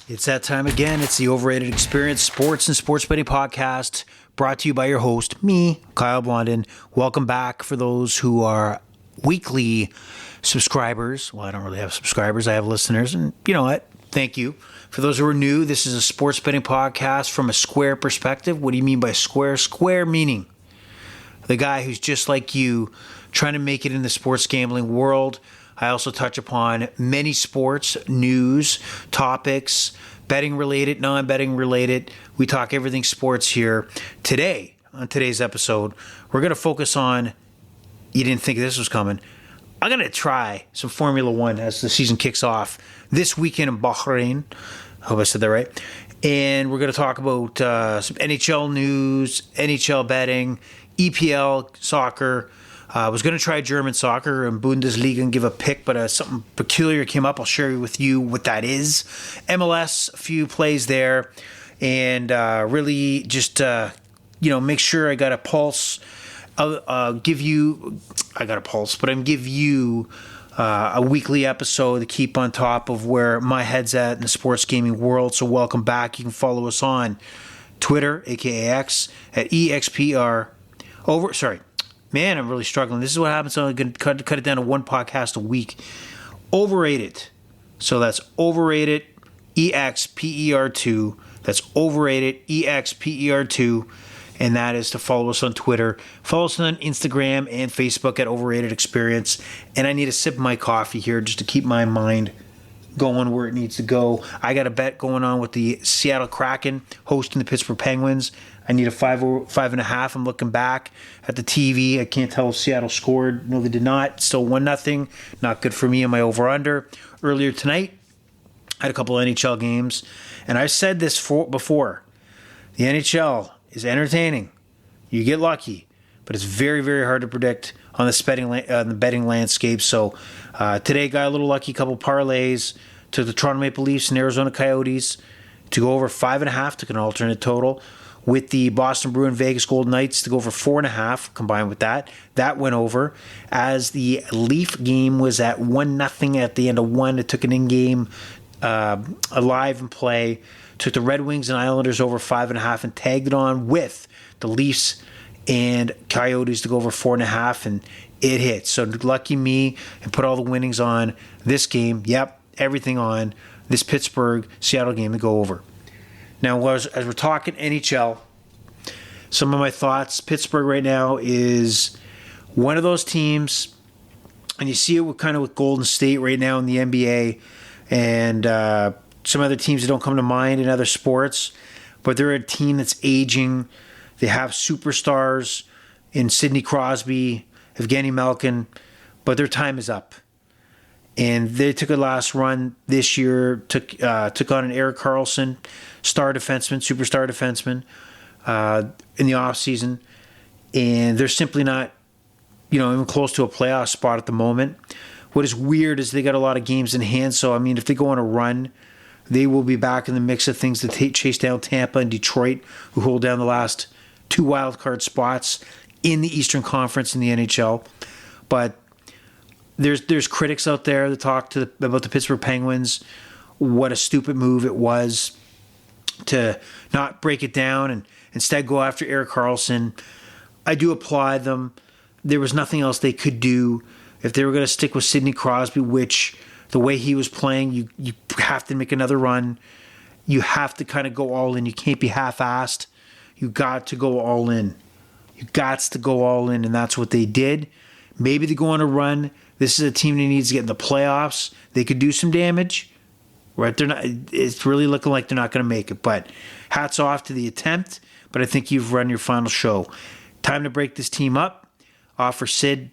It's that time again. It's the Overrated Experience Sports and Sports Betting Podcast, brought to you by your host, me, Kyle Blondin. Welcome back for those who are weekly subscribers. Well, I don't really have subscribers. I have listeners, and you know what? Thank you. For those who are new, this is a sports betting podcast from a square perspective. What do you mean by square? Square meaning the guy who's just like you, trying to make it in the sports gambling world. I also touch upon many sports, news, topics, betting related, non-betting related. We talk everything sports here. Today, on today's episode, we're going to focus on, you didn't think this was coming, I'm going to try some Formula One as the season kicks off this weekend in Bahrain. I hope I said that right. And we're going to talk about some NHL news, NHL betting, EPL soccer. I was going to try German soccer and Bundesliga and give a pick, but something peculiar came up. I'll share with you what that is. MLS, a few plays there, and really just make sure I got a pulse. I got a pulse, but I'm give you a weekly episode to keep on top of where my head's at in the sports gaming world. So welcome back. You can follow us on Twitter, aka X, at EXPR. Man, I'm really struggling. This is what happens. I'm going to cut it down to one podcast a week. Overrated. So that's Overrated EXPER2. That's Overrated EXPER2. And that is to follow us on Twitter. Follow us on Instagram and Facebook at Overrated Experience. And I need a sip of my coffee here just to keep my mind going where it needs to go. I got a bet going on with the Seattle Kraken hosting the Pittsburgh Penguins. I need a 5.5. I'm looking back at the TV. I can't tell if Seattle scored. No, they did not. Still 1-0. Not good for me in my over-under. Earlier tonight, I had a couple of NHL games. And I've said this before. The NHL is entertaining. You get lucky. But it's very, very hard to predict on the betting landscape. So today, got a little lucky. Couple parlays. Took the Toronto Maple Leafs and Arizona Coyotes to go over 5.5. Took an alternate total. With the Boston Bruin Vegas Golden Knights to go over 4.5 combined with that. That went over. As the Leaf game was at 1-0 at the end of one, it took an in-game alive and play. Took the Red Wings and Islanders over 5.5 and tagged it on with the Leafs and Coyotes to go over 4.5, and it hit. So lucky me, and put all the winnings on this game. Yep, everything on this Pittsburgh-Seattle game to go over. Now, as we're talking NHL, some of my thoughts, Pittsburgh right now is one of those teams, and you see it with Golden State right now in the NBA, and some other teams that don't come to mind in other sports, but they're a team that's aging. They have superstars in Sidney Crosby, Evgeny Malkin, but their time is up. And they took a last run this year, took on an Erik Karlsson, superstar defenseman, in the offseason. And they're simply not, even close to a playoff spot at the moment. What is weird is they got a lot of games in hand. So, if they go on a run, they will be back in the mix of things to chase down Tampa and Detroit, who hold down the last two wildcard spots in the Eastern Conference in the NHL. But there's critics out there that talk about the Pittsburgh Penguins, what a stupid move it was to not break it down and instead go after Erik Karlsson. I do applaud them. There was nothing else they could do. If they were going to stick with Sidney Crosby, which the way he was playing, you have to make another run. You have to kind of go all in. You can't be half-assed. You got to go all in. And that's what they did. Maybe they go on a run. This is a team that needs to get in the playoffs. They could do some damage. Right? It's really looking like they're not going to make it. But hats off to the attempt. But I think you've run your final show. Time to break this team up. Offer Sid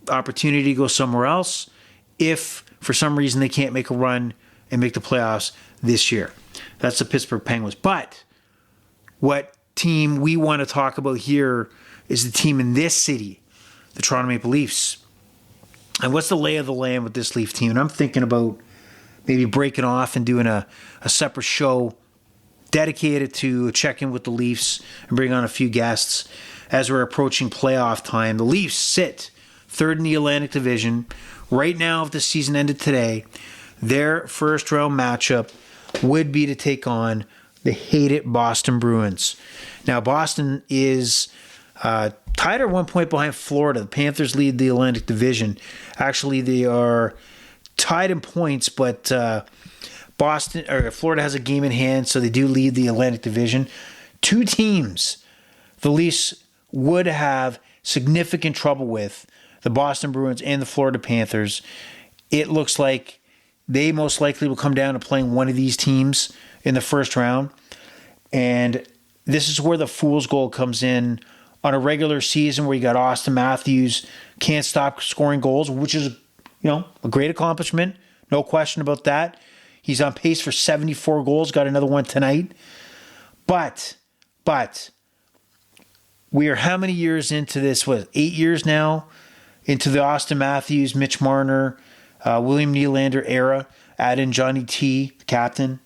opportunity to go somewhere else if for some reason they can't make a run and make the playoffs this year. That's the Pittsburgh Penguins. But what team we want to talk about here is the team in this city, the Toronto Maple Leafs. And what's the lay of the land with this Leaf team? And I'm thinking about maybe breaking off and doing a separate show dedicated to check in with the Leafs and bring on a few guests as we're approaching playoff time. The Leafs sit third in the Atlantic Division. Right now, if the season ended today, their first round matchup would be to take on the hated Boston Bruins. Now, Boston is tied at 1 point behind Florida. The Panthers lead the Atlantic Division. Actually, they are tied in points, but Florida has a game in hand, so they do lead the Atlantic Division. Two teams the Leafs would have significant trouble with, the Boston Bruins and the Florida Panthers. It looks like they most likely will come down to playing one of these teams in the first round. And this is where the fool's goal comes in on a regular season where you got Austin Matthews, can't stop scoring goals, which is, a great accomplishment. No question about that. He's on pace for 74 goals, got another one tonight. But we are how many years into this? 8 years now into the Austin Matthews, Mitch Marner, William Nylander era. Add in Johnny T, the captain.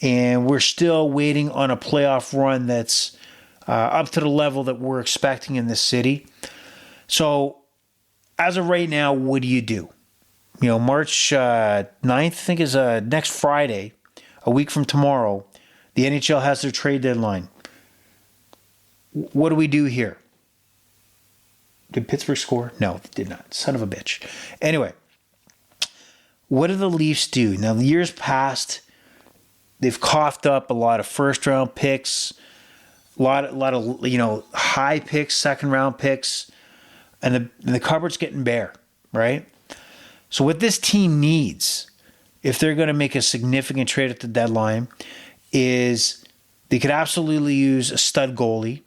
And we're still waiting on a playoff run that's up to the level that we're expecting in this city. So as of right now, what do you do? March 9th, I think, is next Friday, a week from tomorrow. The NHL has their trade deadline. What do we do here? Did Pittsburgh score? No, they did not. Son of a bitch. Anyway, what do the Leafs do? Now, the years past, they've coughed up a lot of first-round picks, a lot of high picks, second-round picks, and the cupboard's getting bare, right? So what this team needs, if they're going to make a significant trade at the deadline, is they could absolutely use a stud goalie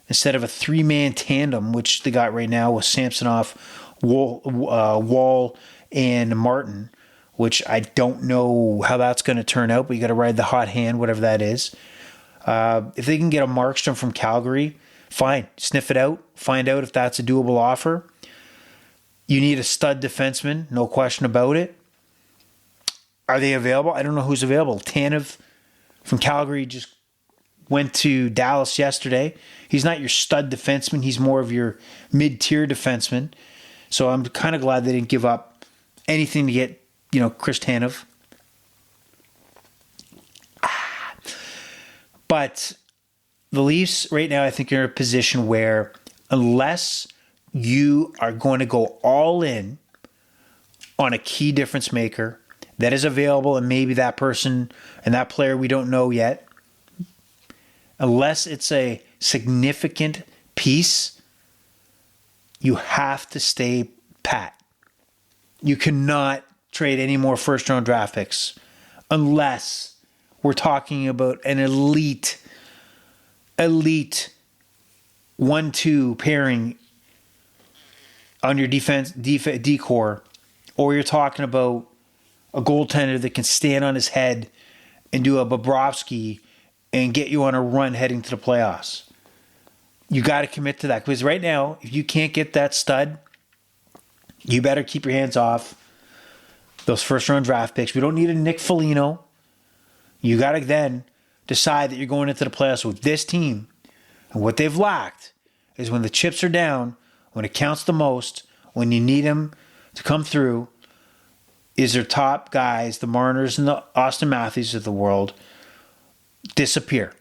instead of a three-man tandem, which they got right now with Samsonov, Wall, and Martin, which I don't know how that's going to turn out, but you got to ride the hot hand, whatever that is. If they can get a Markstrom from Calgary, fine. Sniff it out. Find out if that's a doable offer. You need a stud defenseman, no question about it. Are they available? I don't know who's available. Tanev from Calgary just went to Dallas yesterday. He's not your stud defenseman. He's more of your mid-tier defenseman. So I'm kind of glad they didn't give up anything to get, Chris Tanev. But the Leafs right now, I think, are in a position where unless you are going to go all in on a key difference maker that is available, and maybe that person and that player we don't know yet, unless it's a significant piece, you have to stay pat. You cannot trade any more first-round draft picks unless we're talking about an elite 1-2 pairing on your decor, or you're talking about a goaltender that can stand on his head and do a Bobrovsky and get you on a run heading to the playoffs. You got to commit to that, because right now, if you can't get that stud, you better keep your hands off those first-round draft picks. We don't need a Nick Foligno. You got to then decide that you're going into the playoffs with this team. And what they've lacked is when the chips are down, when it counts the most, when you need them to come through, is their top guys, the Marners and the Austin Matthews of the world, disappear.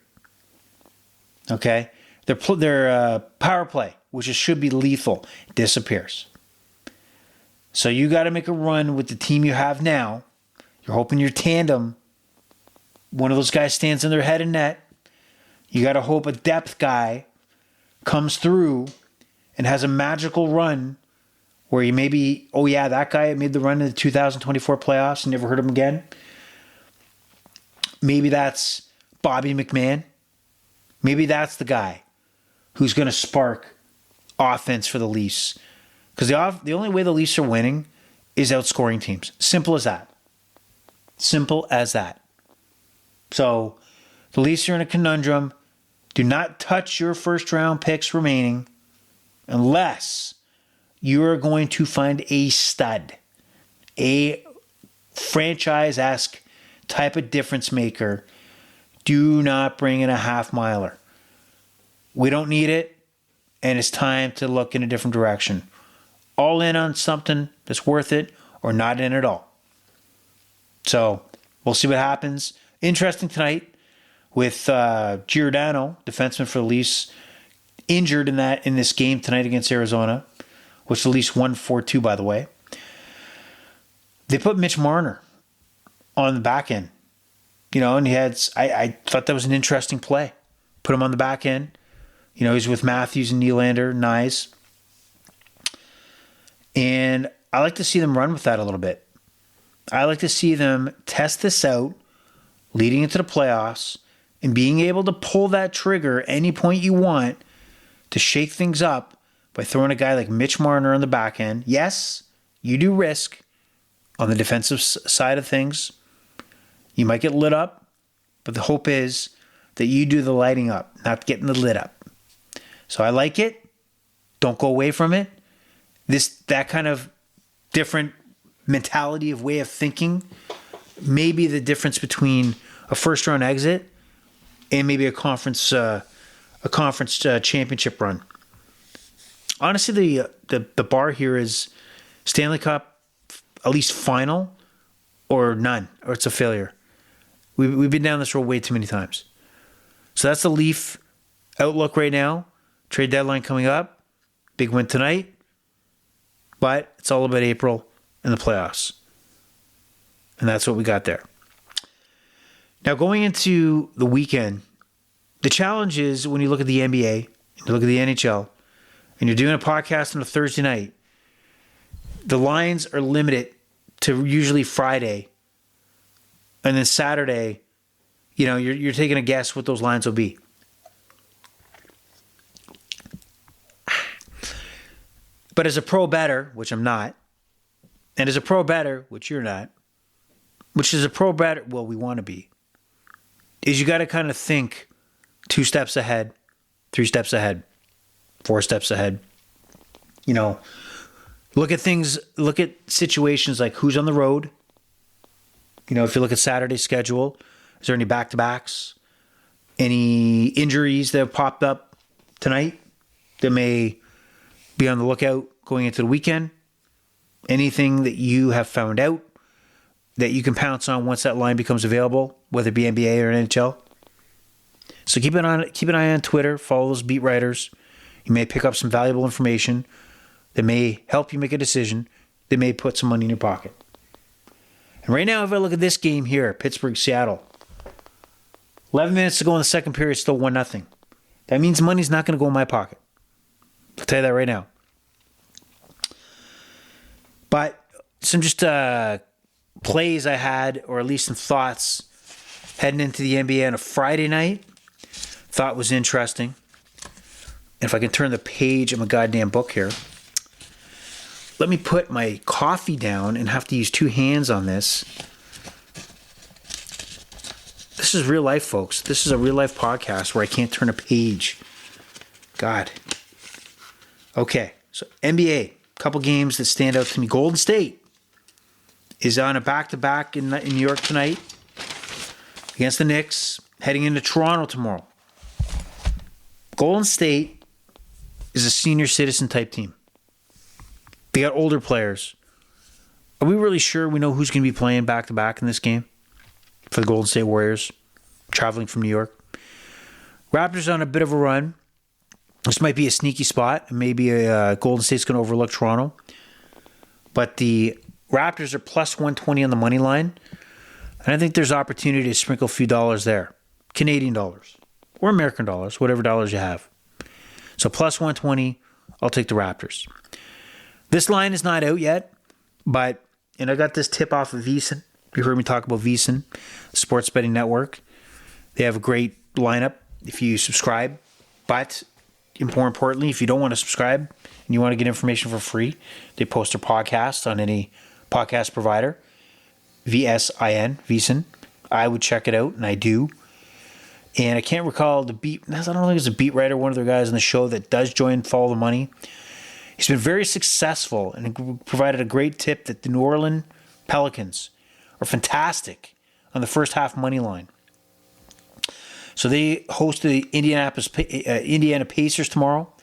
Okay? Their power play, which should be lethal, disappears. So you got to make a run with the team you have now. You're hoping your tandem, one of those guys stands in their head and net. You got to hope a depth guy comes through and has a magical run where you maybe, oh yeah, that guy made the run in the 2024 playoffs and never heard him again. Maybe that's Bobby McMahon. Maybe that's the guy who's going to spark offense for the Leafs. Because the only way the Leafs are winning is outscoring teams. Simple as that. Simple as that. So the Leafs are in a conundrum. Do not touch your first round picks remaining unless you are going to find a stud, a franchise-esque type of difference maker. Do not bring in a half miler. We don't need it, and it's time to look in a different direction. All in on something that's worth it, or not in at all. So we'll see what happens. Interesting tonight with Giordano, defenseman for the Leafs, injured in this game tonight against Arizona, which the Leafs won 4-2, by the way. They put Mitch Marner on the back end, and I thought that was an interesting play. Put him on the back end. He's with Matthews and Nylander, Nyes. And I like to see them run with that a little bit. I like to see them test this out leading into the playoffs and being able to pull that trigger any point you want to shake things up by throwing a guy like Mitch Marner on the back end. Yes, you do risk on the defensive side of things. You might get lit up, but the hope is that you do the lighting up, not getting the lit up. So I like it. Don't go away from it. That kind of different mentality of way of thinking may be the difference between a first round exit and maybe a conference championship run. Honestly, the bar here is Stanley Cup, at least final, or none, or it's a failure. We've been down this road way too many times. So that's the Leaf outlook right now. Trade deadline coming up. Big win tonight. But it's all about April and the playoffs. And that's what we got there. Now, going into the weekend, the challenge is when you look at the NBA, you look at the NHL, and you're doing a podcast on a Thursday night, the lines are limited to usually Friday. And then Saturday, you're taking a guess what those lines will be. But as a pro bettor, which I'm not, and as a pro bettor, which you're not, which is a pro bettor, well, we want to be, is you got to kind of think 2 steps ahead, 3 steps ahead, 4 steps ahead. Look at situations like who's on the road. If you look at Saturday's schedule, is there any back-to-backs? Any injuries that have popped up tonight that may be on the lookout going into the weekend? Anything that you have found out that you can pounce on once that line becomes available, whether it be NBA or NHL? So keep an eye on Twitter. Follow those beat writers. You may pick up some valuable information that may help you make a decision. That may put some money in your pocket. And right now, if I look at this game here, Pittsburgh-Seattle, 11 minutes to go in the second period, still 1-0. That means money's not going to go in my pocket. I'll tell you that right now. But some just plays I had, or at least some thoughts heading into the NBA on a Friday night, thought was interesting. And if I can turn the page of my goddamn book here. Let me put my coffee down and have to use 2 hands on this. This is real life, folks. This is a real life podcast where I can't turn a page. God. Okay, so NBA, couple games that stand out to me. Golden State is on a back-to-back in New York tonight against the Knicks, heading into Toronto tomorrow. Golden State is a senior citizen type team. They got older players. Are we really sure we know who's going to be playing back-to-back in this game for the Golden State Warriors, traveling from New York? Raptors on a bit of a run. This might be a sneaky spot. Maybe Golden State's going to overlook Toronto. But the Raptors are plus 120 on the money line. And I think there's opportunity to sprinkle a few dollars there. Canadian dollars or American dollars, whatever dollars you have. So plus 120, I'll take the Raptors. This line is not out yet, and I got this tip off of VSiN. You heard me talk about VSiN, the sports betting network. They have a great lineup if you subscribe. But more importantly, if you don't want to subscribe and you want to get information for free, they post their podcast on any podcast provider. VSIN. I would check it out, and I do. And I can't recall I don't think it's a beat writer, one of their guys on the show that does join Follow the Money. He's been very successful and provided a great tip that the New Orleans Pelicans are fantastic on the first half money line. So they host the Indiana Pacers tomorrow.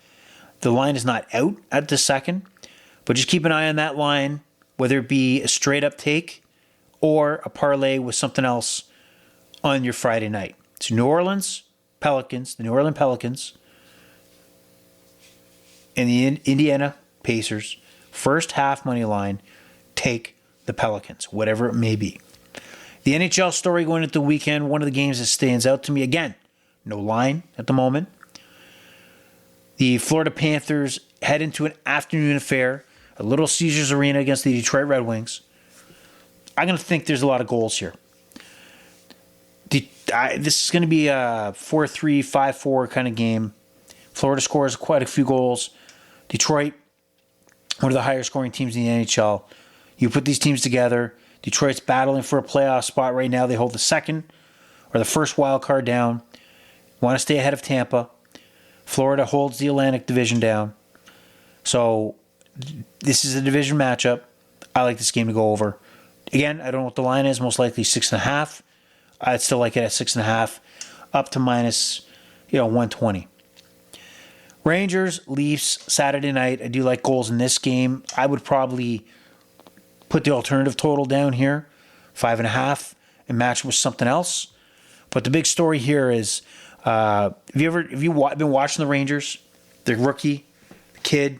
The line is not out at the second, but just keep an eye on that line, whether it be a straight up take or a parlay with something else on your Friday night. So New Orleans Pelicans, the New Orleans Pelicans, and the Indiana Pacers, first half money line, take the Pelicans, whatever it may be. The NHL story going into the weekend, one of the games that stands out to me, again, no line at the moment. The Florida Panthers head into an afternoon affair at Little Caesars Arena against the Detroit Red Wings. I'm going to think there's a lot of goals here. This is going to be a 4-3, 5-4 kind of game. Florida scores quite a few goals. Detroit, one of the higher scoring teams in the NHL. You put these teams together. Detroit's battling for a playoff spot right now. They hold the second or the first wild card down. Want to stay ahead of Tampa. Florida holds the Atlantic Division down. So this is a division matchup. I like this game to go over. Again, I don't know what the line is. Most likely 6.5. I'd still like it at 6.5, up to minus, 120. Rangers, Leafs, Saturday night. I do like goals in this game. I would probably put the alternative total down here, 5.5, and match with something else. But the big story here is, have you been watching the Rangers? The rookie, kid,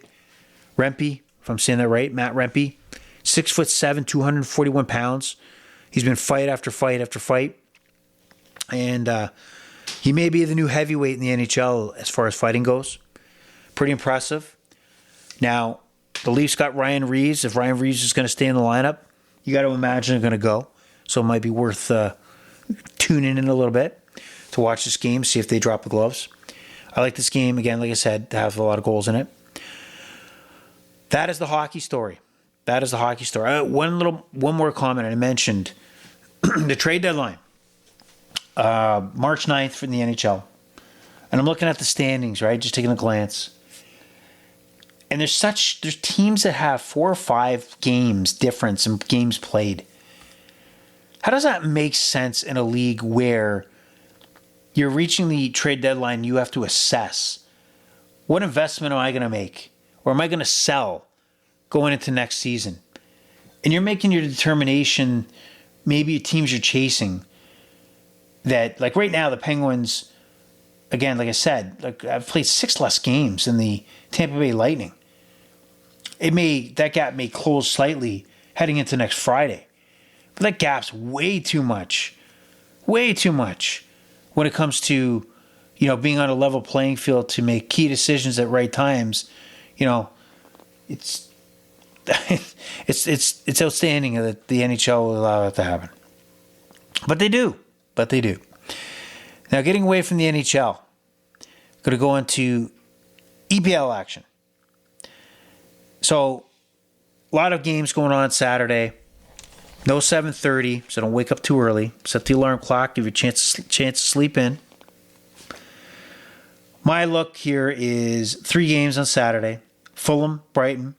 Rempe, if I'm saying that right, Matt Rempe, 6'7", 241 pounds. He's been fight after fight after fight. And he may be the new heavyweight in the NHL as far as fighting goes. Pretty impressive. Now, the Leafs got Ryan Reeves. If Ryan Reeves is going to stay in the lineup, you got to imagine they're going to go. So it might be worth tuning in a little bit to watch this game, see if they drop the gloves. I like this game, again, like I said, to have a lot of goals in it. That is the hockey story. One more comment. I mentioned the trade deadline. March 9th for the NHL. And I'm looking at the standings, right? Just taking a glance. And there's teams that have 4 or 5 games difference in games played. How does that make sense in a league where you're reaching the trade deadline, you have to assess what investment am I going to make? Or am I going to sell going into next season? And you're making your determination, maybe teams you're chasing, that, like right now, the Penguins, again, like I said, I've played 6 less games than the Tampa Bay Lightning. That gap may close slightly heading into next Friday. But that gap's way too much. Way too much when it comes to, being on a level playing field to make key decisions at right times. It's it's outstanding that the NHL will allow that to happen. But they do. Now, getting away from the NHL, going to go into EPL action. So, a lot of games going on Saturday. No 7:30, so don't wake up too early. Set the alarm clock, give you a chance to sleep in. My look here is 3 games on Saturday. Fulham, Brighton.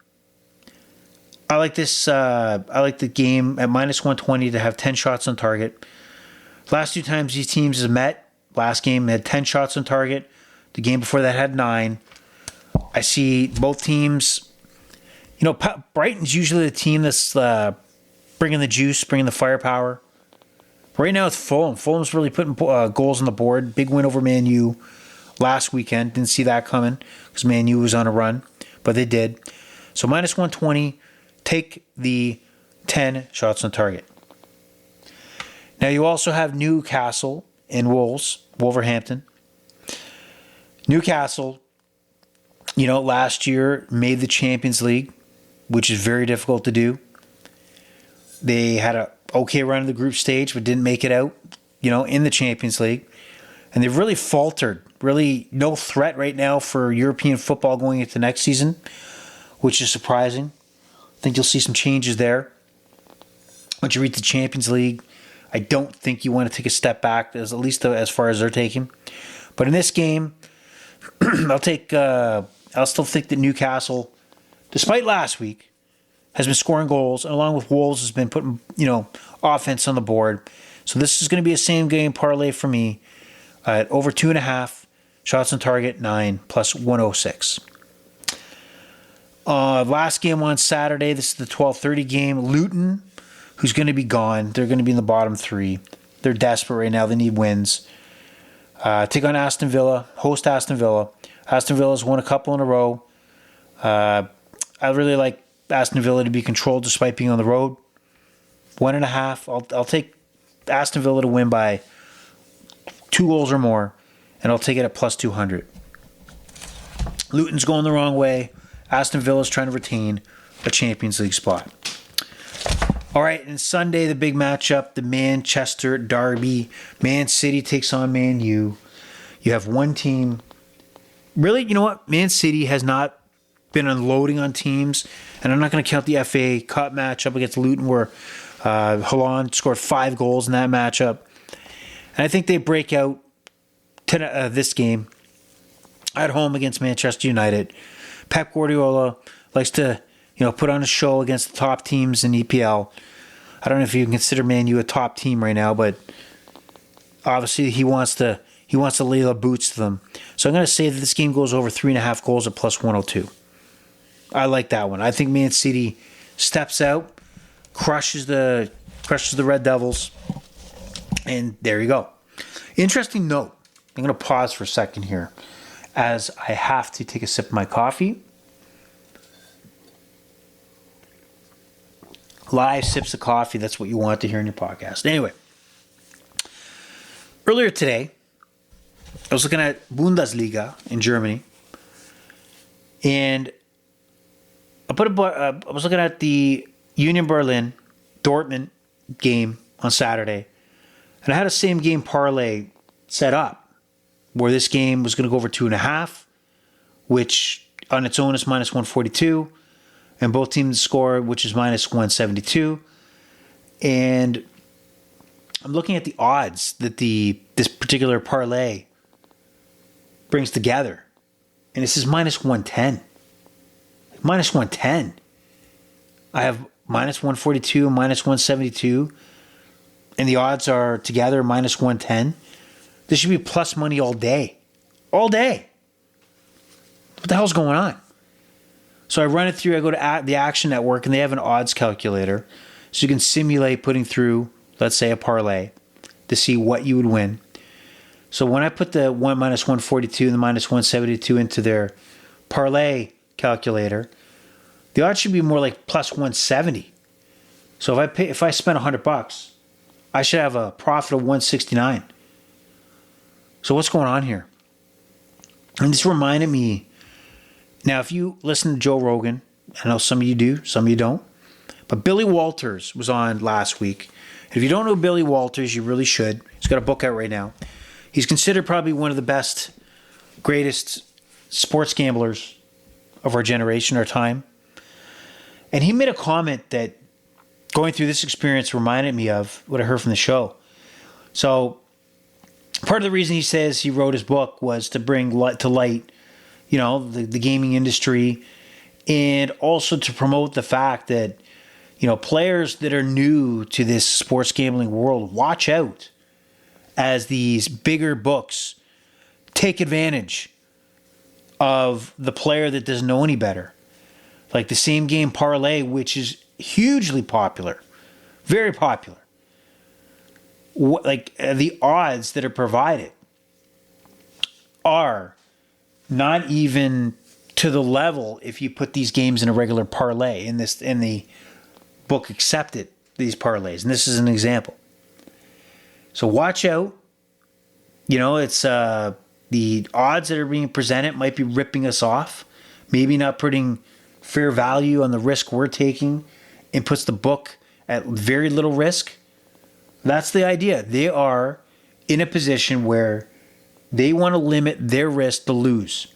I like this. I like the game at minus 120 to have 10 shots on target. Last 2 times these teams have met, last game had 10 shots on target. The game before that had 9. I see both teams. Brighton's usually the team that's bringing the juice, bringing the firepower. Right now it's Fulham. Fulham's really putting goals on the board. Big win over Man U last weekend. Didn't see that coming because Man U was on a run, but they did. So minus 120, take the 10 shots on target. Now you also have Newcastle and Wolverhampton. Newcastle, last year made the Champions League, which is very difficult to do. They had an okay run in the group stage, but didn't make it out, in the Champions League. And they've really faltered. Really no threat right now for European football going into next season, which is surprising. I think you'll see some changes there. Once you reach the Champions League, I don't think you want to take a step back, at least as far as they're taking. But in this game, I'll still think that Newcastle, despite last week, has been scoring goals, and along with Wolves has been putting, offense on the board. So this is going to be a same game parlay for me at over 2.5 shots on target, 9 plus 106. Last game on Saturday, this is the 12:30 game. Luton who's going to be gone. They're going to be in the bottom three. They're desperate right now. They need wins. Take on Aston Villa, host Aston Villa. Aston Villa's won a couple in a row. I really like Aston Villa to be controlled despite being on the road. 1.5. I'll take Aston Villa to win by 2 goals or more, and I'll take it at plus 200. Luton's going the wrong way. Aston Villa's trying to retain a Champions League spot. All right, and Sunday, the big matchup, the Manchester Derby. Man City takes on Man U. You have one team. Really, you know what? Man City has not been unloading on teams, and I'm not going to count the FA Cup matchup against Luton where Haaland scored 5 goals in that matchup. And I think they break out this game at home against Manchester United. Pep Guardiola likes to, put on a show against the top teams in EPL. I don't know if you can consider Man U a top team right now, but obviously he wants to lay the boots to them. So I'm going to say that this game goes over 3.5 goals at plus 102. I like that one. I think Man City steps out, crushes the Red Devils, and there you go. Interesting note. I'm going to pause for a second here as I have to take a sip of my coffee. Live sips of coffee, that's what you want to hear in your podcast. Anyway, earlier today, I was looking at Bundesliga in Germany, and I was looking at the Union Berlin Dortmund game on Saturday, and I had a same game parlay set up where this game was going to go over 2.5, which on its own is minus 142, and both teams score, which is minus 172. And I'm looking at the odds that this particular parlay brings together, and this is minus 110. Minus 110. I have minus 142 and minus 172, and the odds are together minus 110. This should be plus money all day. All day. What the hell's going on? So I run it through. I go to the Action Network, and they have an odds calculator. So you can simulate putting through, let's say, a parlay to see what you would win. So when I put the minus 142 and the minus 172 into their parlay calculator, the odds should be more like plus 170. So if I spend $100, I should have a profit of 169. So what's going on here? And this reminded me. Now, if you listen to Joe Rogan, I know some of you do, some of you don't, but Billy Walters was on last week. And if you don't know Billy Walters, you really should. He's got a book out right now. He's considered probably one of the best, greatest sports gamblers of our generation, our time. And he made a comment that going through this experience reminded me of what I heard from the show. So part of the reason he says he wrote his book was to bring to light, the gaming industry, and also to promote the fact that, players that are new to this sports gambling world, watch out as these bigger books take advantage of the player that doesn't know any better. Like the same game parlay, which is hugely popular, very popular. The odds that are provided are not even to the level if you put these games in a regular parlay. In the book accepted these parlays, and this is an example. So watch out. It's the odds that are being presented might be ripping us off, maybe not putting fair value on the risk we're taking, and puts the book at very little risk. That's the idea. They are in a position where they want to limit their risk to lose.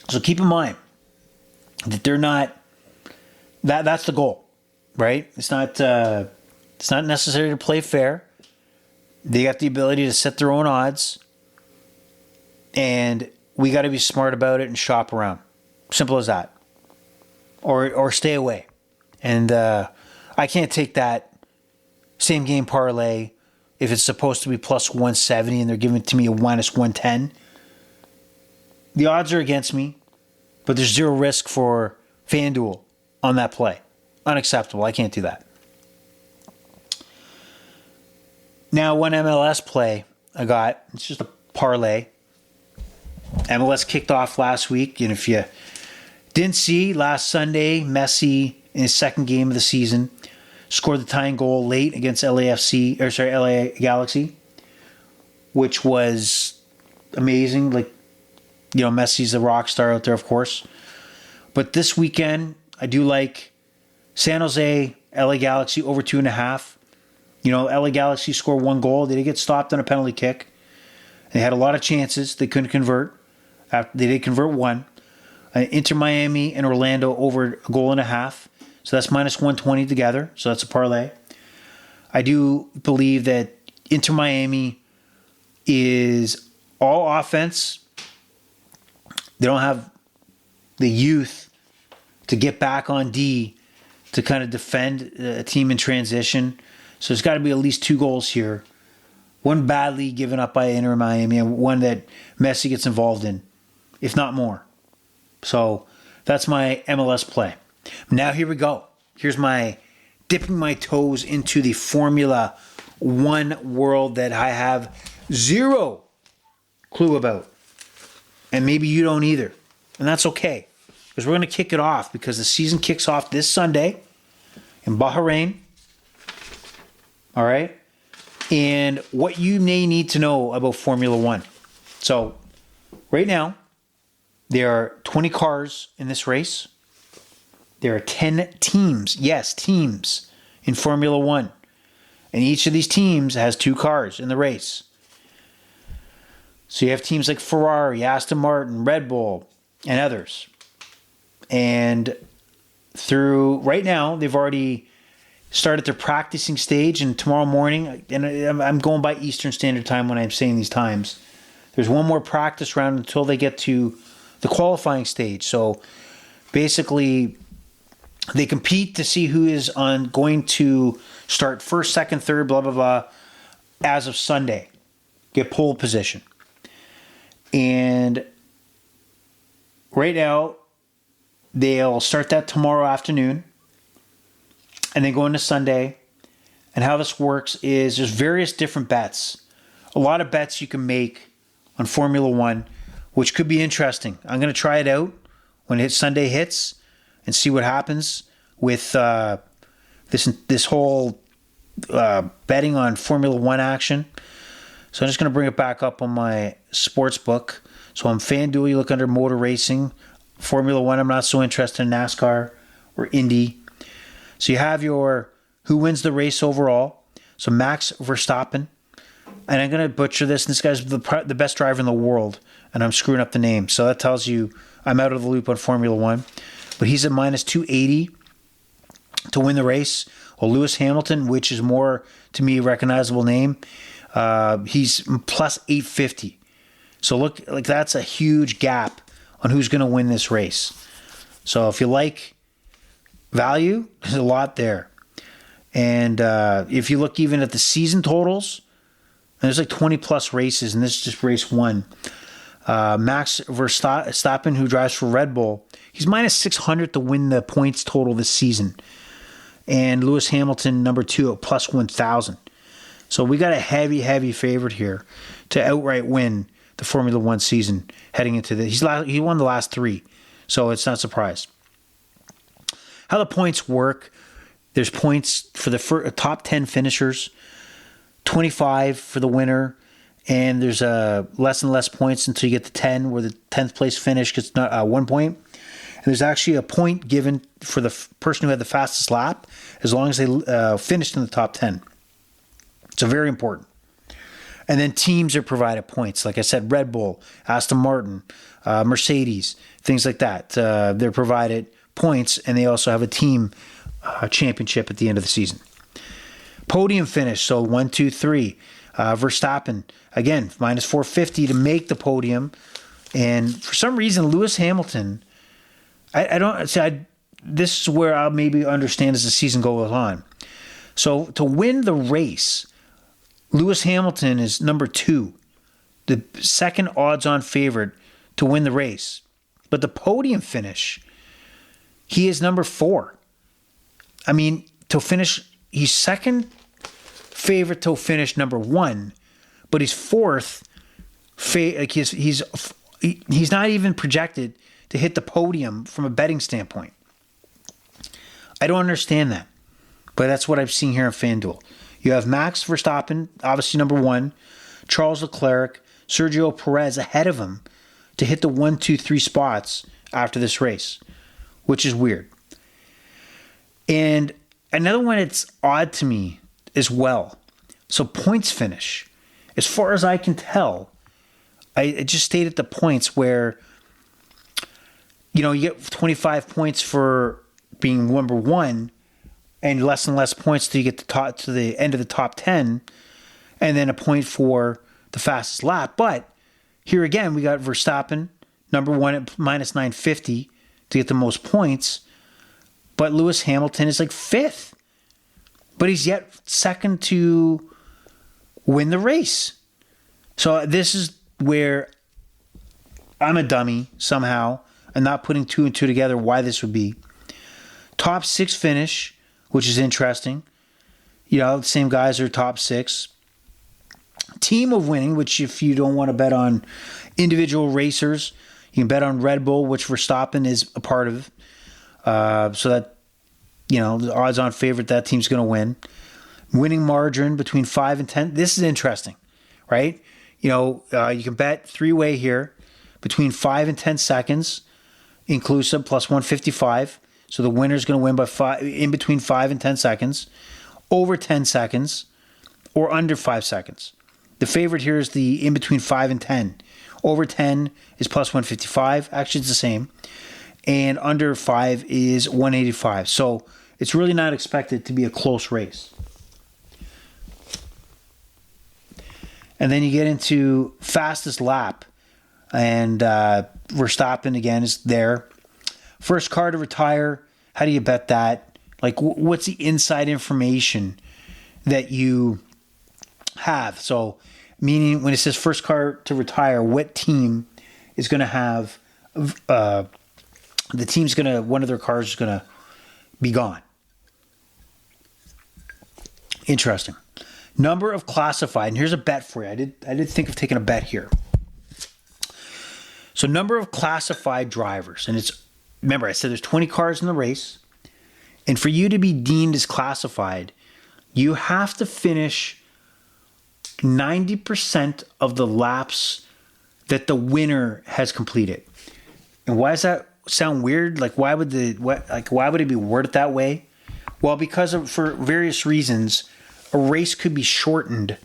So keep in mind that they're not. That's the goal, right? It's not necessary to play fair. They got the ability to set their own odds, and we got to be smart about it and shop around. Simple as that. Or stay away. And I can't take that same game parlay if it's supposed to be plus 170 and they're giving it to me a minus 110. The odds are against me, but there's zero risk for FanDuel on that play. unacceptable. I can't do that. Now, one MLS play I got, it's just a parlay. MLS kicked off last week, and if you didn't see, last Sunday, Messi in his second game of the season scored the tying goal late against LA Galaxy, which was amazing. Like, Messi's a rock star out there, of course. But this weekend, I do like San Jose, LA Galaxy over 2.5. LA Galaxy scored 1 goal. They did get stopped on a penalty kick. They had a lot of chances. They couldn't convert. They did convert 1. Inter Miami and Orlando over 1.5 goals. So that's minus 120 together. So that's a parlay. I do believe that Inter Miami is all offense. They don't have the youth to get back on D to kind of defend a team in transition. So there's got to be at least 2 goals here. One badly given up by Inter Miami and one that Messi gets involved in, if not more. So that's my MLS play. Now here we go. Here's my dipping my toes into the Formula 1 world that I have zero clue about. And maybe you don't either. And that's okay. Because we're going to kick it off because the season kicks off this Sunday in Bahrain. All right? And what you may need to know about Formula 1. So, right now, there are 20 cars in this race. There are 10 teams. Yes, teams in Formula 1. And each of these teams has 2 cars in the race. So you have teams like Ferrari, Aston Martin, Red Bull, and others. And through right now, they've already started their practicing stage. And tomorrow morning, and I'm going by Eastern Standard Time when I'm saying these times, there's one more practice round until they get to the qualifying stage. So basically, they compete to see who is going to start first, second, third, blah, blah, blah, as of Sunday. Get pole position. And right now, they'll start that tomorrow afternoon and then go into Sunday. And how this works is there's various different bets. A lot of bets you can make on Formula 1, which could be interesting. I'm going to try it out when Sunday hits and see what happens with this whole betting on Formula 1 action. So I'm just going to bring it back up on my sports book. So I'm FanDuel. You look under Motor Racing. Formula 1, I'm not so interested in NASCAR or Indy. So you have your who wins the race overall. So Max Verstappen. And I'm going to butcher this. This guy's the best driver in the world. And I'm screwing up the name. So that tells you I'm out of the loop on Formula 1. But he's at minus 280 to win the race. Well, Lewis Hamilton, which is more, to me, a recognizable name, he's plus 850. So look, like that's a huge gap on who's going to win this race. So if you like value, there's a lot there. And if you look even at the season totals, there's like 20 plus races, and this is just race 1. Max Verstappen, who drives for Red Bull, he's minus 600 to win the points total this season. And Lewis Hamilton, number 2, at plus 1,000. So we got a heavy, heavy favorite here to outright win the Formula 1 season heading into this. He won the last 3, so it's not a surprise. How the points work, there's points for the top 10 finishers, 25 for the winner, and there's less and less points until you get to 10, where the 10th place finish gets 1 point. And there's actually a point given for the person who had the fastest lap, as long as they finished in the top 10. So very important. And then teams are provided points. Like I said, Red Bull, Aston Martin, Mercedes, things like that. They're provided points, and they also have a team championship at the end of the season. Podium finish, so 1, 2, 3. Verstappen, again, minus 450 to make the podium. And for some reason, Lewis Hamilton, this is where I'll maybe understand as the season goes on. So to win the race, Lewis Hamilton is number 2, the second odds-on favorite to win the race. But the podium finish, he is number 4. I mean, to finish, he's second favorite to finish number one, but he's fourth. Like he's not even projected to hit the podium from a betting standpoint. I don't understand that, but that's what I've seen here on FanDuel. You have Max Verstappen, obviously number one, Charles Leclerc, Sergio Perez ahead of him to hit the 1, 2, 3 spots after this race, which is weird. And another one that's odd to me as well. So points finish. As far as I can tell, I just stayed at the points where, you get 25 points for being number one, and less points till you get to the end of the top 10, and then a point for the fastest lap. But here again, we got Verstappen, number one at minus 950 to get the most points, but Lewis Hamilton is like fifth. But he's yet second to win the race. So this is where I'm a dummy somehow and not putting two and two together why this would be. Top 6 finish, which is interesting. The same guys are top 6. Team of winning, which if you don't want to bet on individual racers, you can bet on Red Bull, which Verstappen is a part of. So that, the odds-on favorite, that team's going to win. Winning margin between 5 and 10. This is interesting, right? You can bet three-way here between 5 and 10 seconds, inclusive, plus 155. So the winner's going to win by 5, in between 5 and 10 seconds, over 10 seconds, or under 5 seconds. The favorite here is the in between 5 and 10. Over 10 is plus 155. Actually, it's the same. And under 5 is 185. So it's really not expected to be a close race. And then you get into fastest lap. And Verstappen, again, is there. First car to retire. How do you bet that? Like, what's the inside information that you have? So, meaning when it says first car to retire, what team is going to have, the team's going to, one of their cars is going to be gone. Interesting. Number of classified, and here's a bet for you. I did think of taking a bet here. So number of classified drivers, and remember I said there's 20 cars in the race, and for you to be deemed as classified, you have to finish 90% of the laps that the winner has completed. And why does that sound weird? Like why would it be worded that way? Well, because for various reasons, a race could be shortened,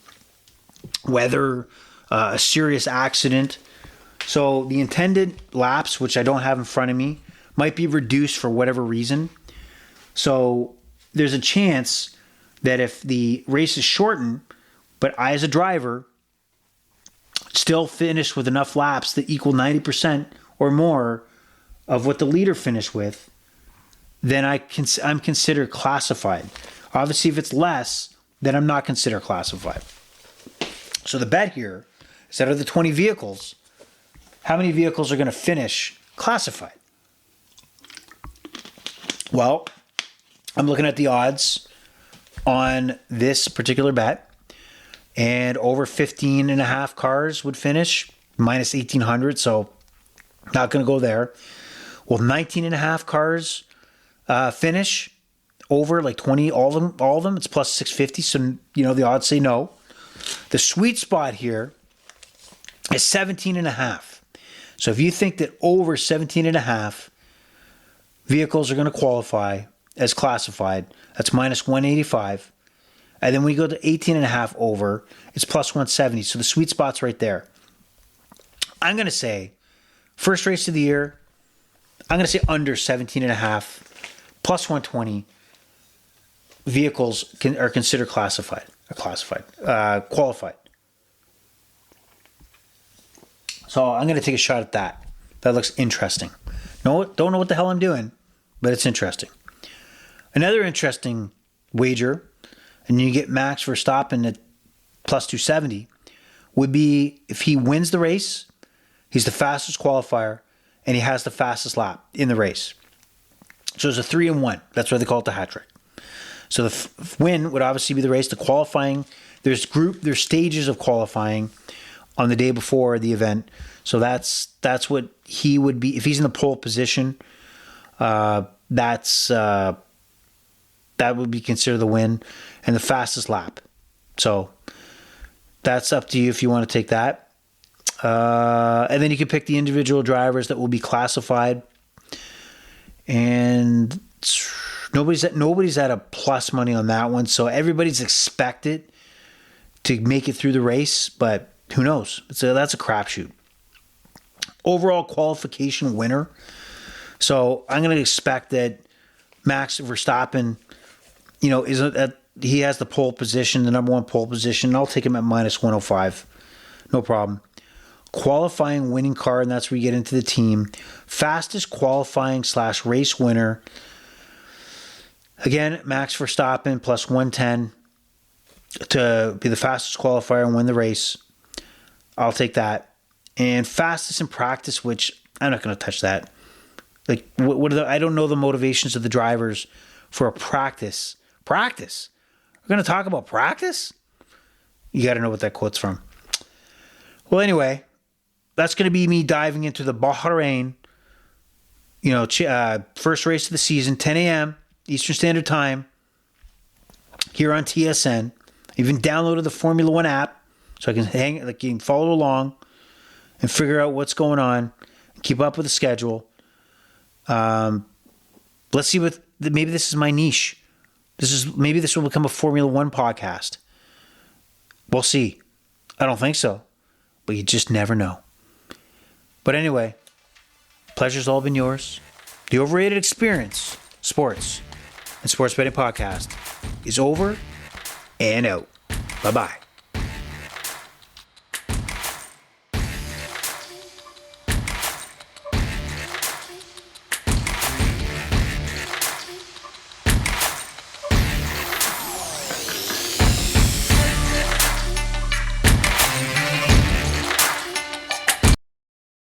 whether a serious accident. So the intended laps, which I don't have in front of me, might be reduced for whatever reason. So there's a chance that if the race is shortened, but I as a driver still finish with enough laps that equal 90% or more of what the leader finished with, then I'm considered classified. Obviously, if it's less, then I'm not considered classified. So the bet here is that of the 20 vehicles, how many vehicles are going to finish classified? Well, I'm looking at the odds on this particular bet, and over 15 and a half cars would finish, minus 1,800, so not going to go there. Well, 19 and a half cars finish, over like 20, all of them, it's plus 650, so the odds say no. The sweet spot here is 17 and a half. So if you think that over 17 and a half vehicles are going to qualify as classified, that's minus 185. And then when you go to 18 and a half over, it's plus 170. So the sweet spot's right there. I'm going to say first race of the year, I'm going to say under 17 and a half, plus 120 vehicles are considered qualified. So I'm going to take a shot at that. That looks interesting. Don't know what the hell I'm doing, but it's interesting. Another interesting wager, and you get Max Verstappen at plus 270, would be if he wins the race, he's the fastest qualifier, and he has the fastest lap in the race. So it's a 3-in-1. That's why they call it the hat trick. So the win would obviously be the race. The qualifying, there's stages of qualifying on the day before the event. So that's what he would be if he's in the pole position. That would be considered the win and the fastest lap. So that's up to you if you want to take that. And then you can pick the individual drivers that will be classified. And nobody's at a plus money on that one. So everybody's expected to make it through the race, but who knows? That's a crapshoot. Overall qualification winner. So I'm going to expect that Max Verstappen, he has the pole position, the number one pole position. I'll take him at minus 105. No problem. Qualifying winning car, and that's where you get into the team. Fastest qualifying / race winner. Again, Max Verstappen plus 110 to be the fastest qualifier and win the race. I'll take that. And fastest in practice, which I'm not going to touch that. Like, I don't know the motivations of the drivers for a practice. Practice? We're going to talk about practice? You got to know what that quote's from. Well, anyway, that's going to be me diving into the Bahrain, first race of the season, 10 a.m. Eastern Standard Time here on TSN. I even downloaded the Formula One app so I can you can follow along and figure out what's going on, and keep up with the schedule. Let's see maybe this is my niche. Maybe this will become a Formula One podcast. We'll see. I don't think so, but you just never know. But anyway, pleasure's all been yours. The Overrated Experience, sports and sports betting podcast is over and out. Bye-bye.